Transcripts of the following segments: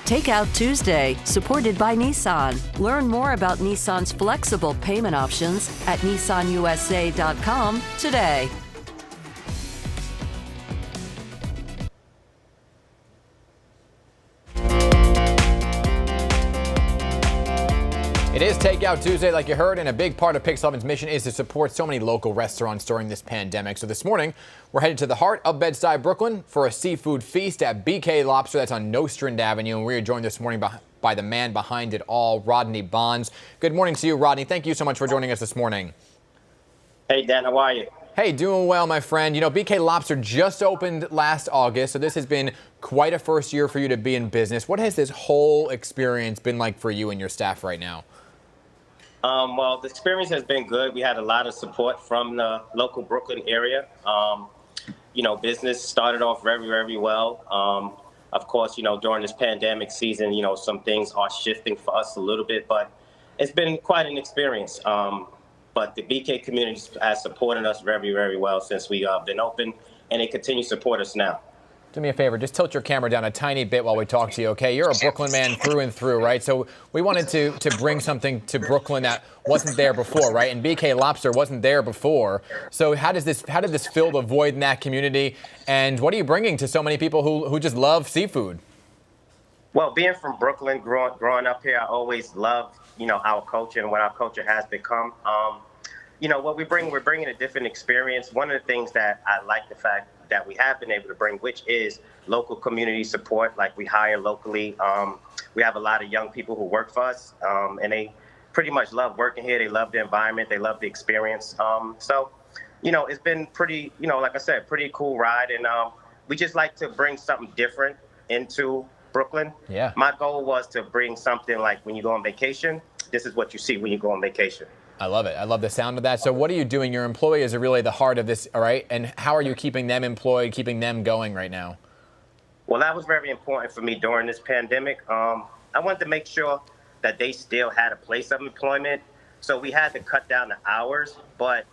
Takeout Tuesday, supported by Nissan. Learn more about Nissan's flexible payment options at nissanusa.com today. It is Takeout Tuesday, like you heard, and a big part of BK-11's mission is to support so many local restaurants during this pandemic. So this morning, we're headed to the heart of Bed-Stuy, Brooklyn, for a seafood feast at BK Lobster. That's on Nostrand Avenue, and we are joined this morning by the man behind it all, Rodney Bonds. Good morning to you, Rodney. Thank you so much for joining us this morning. Hey, Dan, how are you? Hey, doing well, my friend. You know, BK Lobster just opened last August, so this has been quite a first year for you to be in business. What has this whole experience been like for you and your staff right now? Well, the experience has been good. We had a lot of support from the local Brooklyn area. Business started off very, very well. Of course, during this pandemic season, some things are shifting for us a little bit, but it's been quite an experience. But the BK community has supported us very, very well since we been open, and they continue to support us now. Do me a favor, just tilt your camera down a tiny bit while we talk to you, okay? You're a Brooklyn man through and through, right? So we wanted to bring something to Brooklyn that wasn't there before, right? And BK Lobster wasn't there before. So how did this fill the void in that community? And what are you bringing to so many people who just love seafood? Well, being from Brooklyn, growing up here, I always loved, our culture and what our culture has become. What we're bringing a different experience. One of the things that I like the fact that we have been able to bring, which is local community support. Like, we hire locally. We have a lot of young people who work for us, and they pretty much love working here. They love the environment. They love the experience. It's been pretty, like I said, pretty cool ride. And we just like to bring something different into Brooklyn. Yeah. My goal was to bring something like when you go on vacation, this is what you see when you go on vacation. I love it. I love the sound of that. So what are you doing? Your employees are really the heart of this, all right? And how are you keeping them employed, keeping them going right now? Well, that was very important for me during this pandemic. I wanted to make sure that they still had a place of employment. So we had to cut down the hours, but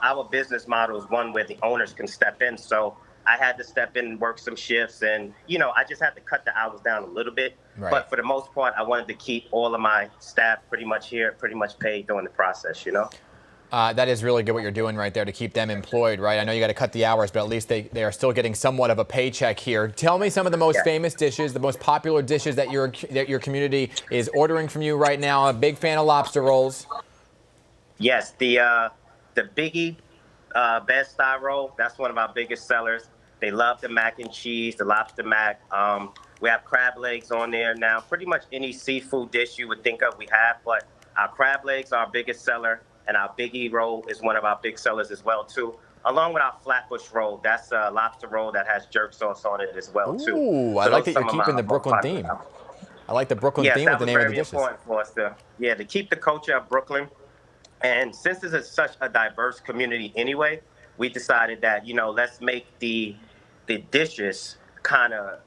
our business model is one where the owners can step in. So I had to step in and work some shifts, and I just had to cut the hours down a little bit. Right. But for the most part, I wanted to keep all of my staff pretty much here, pretty much paid during the process. That is really good what you're doing right there to keep them employed, right? I know you got to cut the hours, but at least they are still getting somewhat of a paycheck here. Tell me some of the most famous dishes, the most popular dishes that your community is ordering from you right now. I'm a big fan of lobster rolls. Yes, the Biggie Bedford-Stuyvesant roll. That's one of our biggest sellers. They love the mac and cheese, the lobster mac. We have crab legs on there now. Pretty much any seafood dish you would think of, we have. But our crab legs are our biggest seller, and our Biggie roll is one of our big sellers as well, too. Along with our Flatbush roll, that's a lobster roll that has jerk sauce on it as well, too. Ooh, I like that you're keeping the Brooklyn theme. I like the Brooklyn theme with the name of the dishes. Yes, that was very important for us to keep the culture of Brooklyn. And since this is such a diverse community anyway, we decided that, let's make the dishes kind of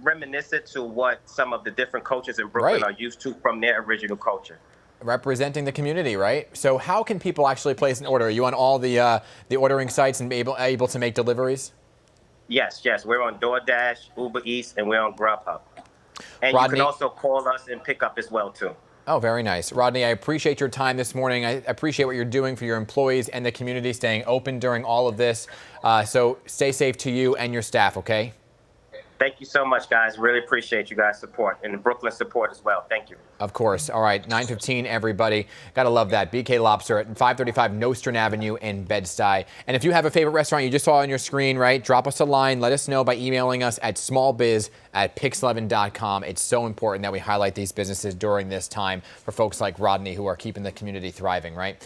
reminiscent to what some of the different cultures in Brooklyn are used to from their original culture. Representing the community, right? So how can people actually place an order? Are you on all the ordering sites and able to make deliveries? Yes. We're on DoorDash, Uber Eats, and we're on Grubhub. And Rodney, you can also call us and pick up as well, too. Oh, very nice. Rodney, I appreciate your time this morning. I appreciate what you're doing for your employees and the community, staying open during all of this. So stay safe to you and your staff, okay? Thank you so much, guys. Really appreciate you guys' support and the Brooklyn support as well. Thank you. Of course. All right, 9:15, everybody. Got to love that. BK Lobster at 535 Nostrand Avenue in Bed-Stuy. And if you have a favorite restaurant you just saw on your screen, right, drop us a line. Let us know by emailing us at smallbiz@pix11.com. It's so important that we highlight these businesses during this time for folks like Rodney who are keeping the community thriving, right?